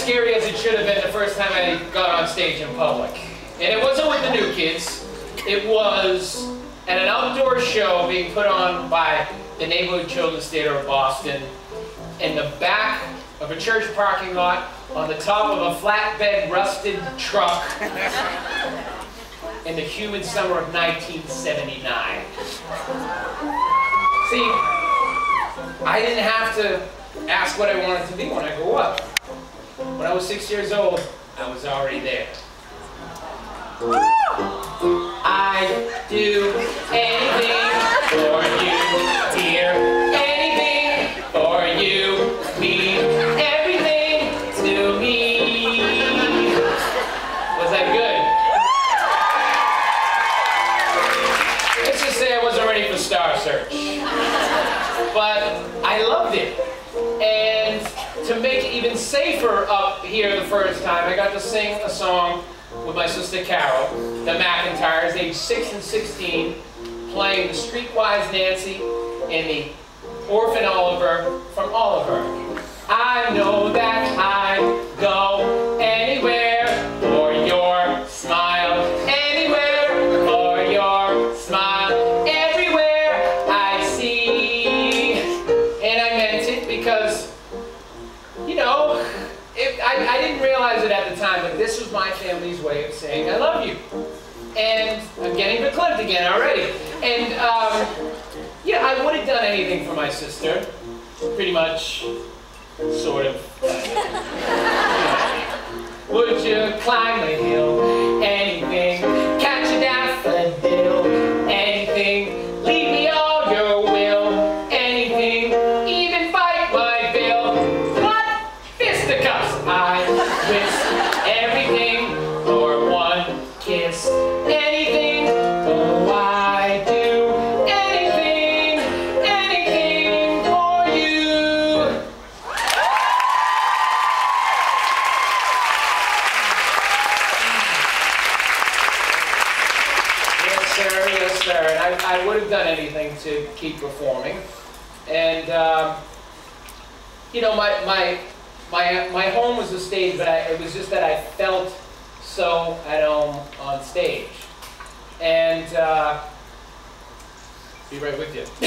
scary as it should have been the first time I got on stage in public. And it wasn't with the new kids. It was at an outdoor show being put on by the Neighborhood Children's Theater of Boston in the back of a church parking lot on the top of a flatbed rusted truck in the humid summer of 1979. See, I didn't have to ask what I wanted to be when I grew up. When I was 6 years old, I was already there. I'd do anything for you, dear. Anything for you. Mean everything to me. Was that good? Let's just say I wasn't ready for Star Search. But I loved it. And to make it even safer up here the first time, I got to sing a song with my sister Carol, the McIntyres, age 6 and 16, playing the Streetwise Nancy and the Orphan Oliver from Oliver. I know that I'd go anywhere for your smile, anywhere for your smile, everywhere I see. And I meant it because, you know, I didn't realize it at the time, but this was my family's way of saying I love you. And I'm getting verklempt again already. And yeah, I would have done anything for my sister. Pretty much, sort of. Would you climb the hill? Anything. Catch a daffodil? Anything. Leave me all your will? Anything. Even fight my bill? What? Fisticuffs. I risk everything for one kiss. Anything. Oh, I do anything, anything for you. Yes, sir. Yes, sir. And I would have done anything to keep performing. And you know, my home was the stage, but it was just that I felt so at home on stage. And be right with you. I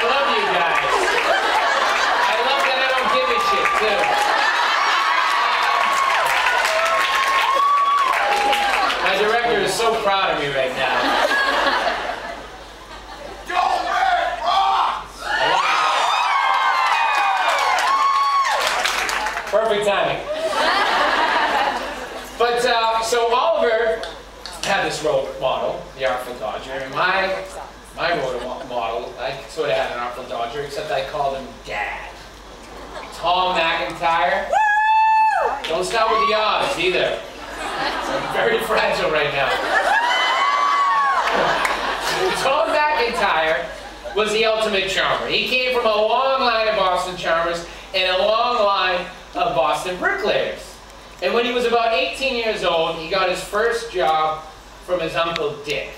love you guys. I love that I don't give a shit too. My director is so proud of me right now. Perfect timing. But so Oliver had this role model, the Artful Dodger, and my role model, I sort of had an Artful Dodger, except I called him Dad. Tom McIntyre. Don't start with the odds either. I'm very fragile right now. Tom McIntyre was the ultimate charmer. He came from a long line of Boston charmers and a long line of Boston bricklayers. And when he was about 18 years old, he got his first job from his Uncle Dick.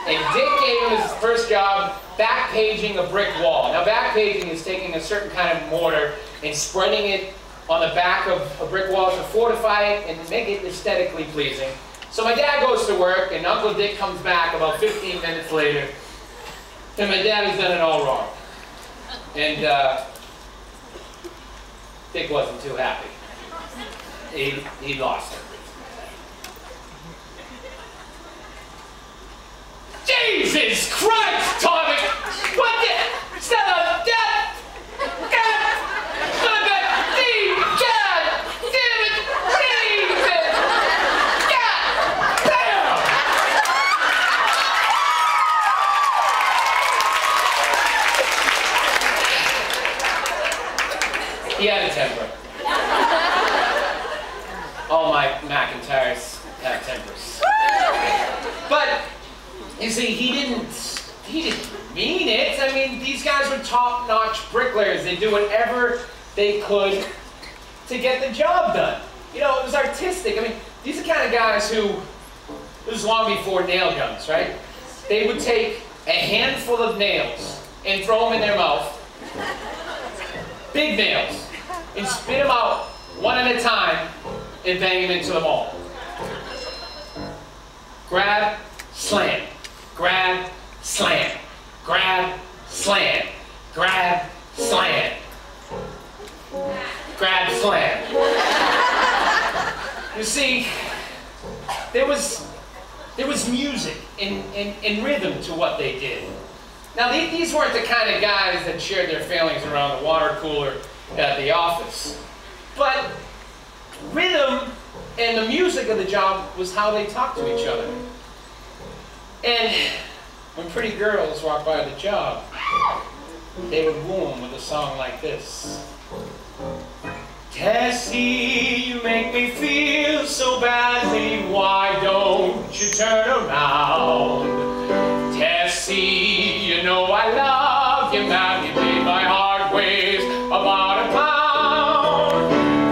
And Dick gave him his first job back-paging a brick wall. Now, back-paging is taking a certain kind of mortar and spreading it on the back of a brick wall to fortify it and make it aesthetically pleasing. So my dad goes to work, and Uncle Dick comes back about 15 minutes later, and my dad has done it all wrong. And Dick wasn't too happy. He lost it. Jesus Christ, Tommy! What the? Son of death! God! Son of a thief! God! Damn it! Jesus! God! Damn! He had a temper. All my McIntyres have tempers. But you see, he didn't mean it. I mean, these guys were top-notch bricklayers. They do whatever they could to get the job done. You know, it was artistic. I mean, these are the kind of guys who, this was long before nail guns, right? They would take a handful of nails and throw them in their mouth, big nails, and spit them out one at a time and bang them into the wall. Grab, slam, grab, slam, grab, slam, grab, slam, grab, slam. You see, there was music and rhythm to what they did. Now, these weren't the kind of guys that shared their feelings around the water cooler at the office. But rhythm and the music of the job was how they talked to each other. And when pretty girls walked by the job, they would woo them with a song like this. Tessie, you make me feel so badly, why don't you turn around? Tessie, you know I love you, madly, babe, my heart weighs about a pound.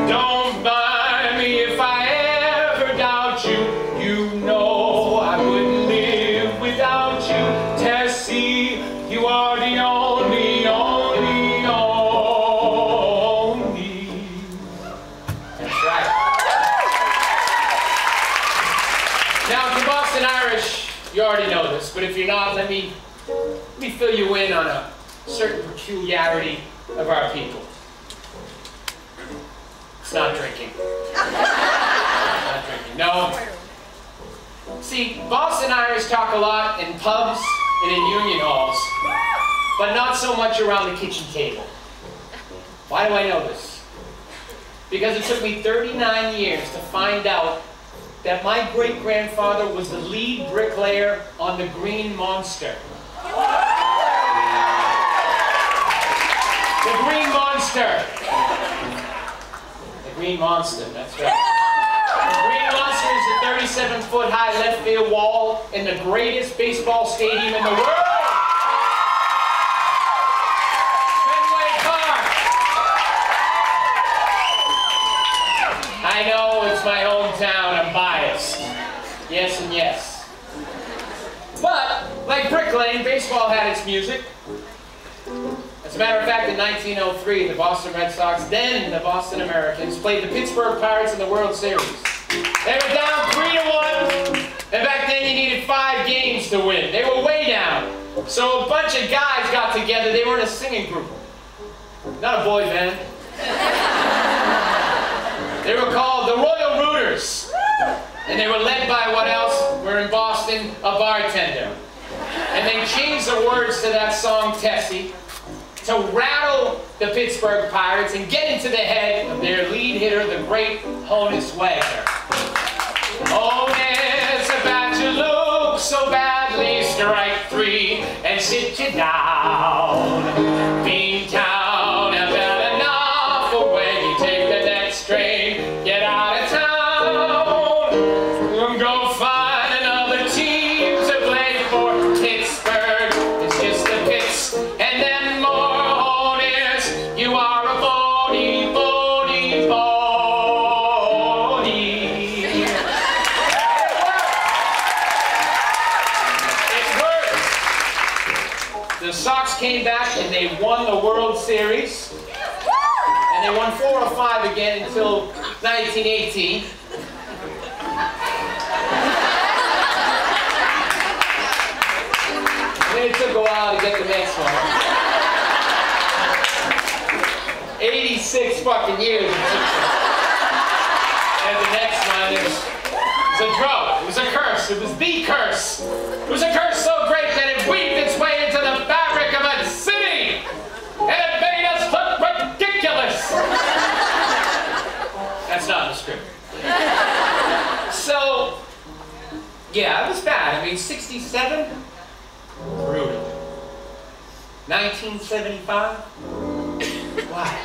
Don't mind me if I ever doubt you, you know I wouldn't live without you. Tessie, you are the only, only, only. That's right. Now, if you're Boston Irish, you already know this, but if you're not, let me fill you in on a certain peculiarity of our people. It's not drinking. Not drinking. No. See, Boston Irish talk a lot in pubs and in union halls, but not so much around the kitchen table. Why do I know this? Because it took me 39 years to find out that my great-grandfather was the lead bricklayer on the Green Monster. The Green Monster. The Green Monster, that's right. The Green Monster is a 37-foot high left field wall in the greatest baseball stadium in the world. Fenway Park. I know it's my hometown, I'm biased. Yes and yes. But, like bricklaying, baseball had its music. As a matter of fact, in 1903, the Boston Red Sox, then the Boston Americans, played the Pittsburgh Pirates in the World Series. They were down 3-1, and back then you needed 5 games to win. They were way down. So a bunch of guys got together. They were in a singing group. Not a boy band. They were called the Royal Rooters. And they were led by what else? We're in Boston, a bartender. And they changed the words to that song, Tessie, to rattle the Pittsburgh Pirates and get into the head of their lead hitter, the great Honus Wagner. Oh, it's about you look so badly, strike 3 and sit you down. Beantown, I've had enough of when you take the next train, get out of town. Go find another team to play for. Pittsburgh, it's just the Pits, and then more Honus. You are a bony, bony, bony. It worked. The Sox came back and they won the World Series. And they won 4 or 5 again until 1918. It took a while to get the next one. 86 fucking years it took. And the next one is a drought. It was a curse. It was the curse. It was a curse so great that it weaved its way into the fabric of a city. And it made us look ridiculous. That's not in the script. So, yeah, it was bad. I mean, 67? Brutal. 1975? Why?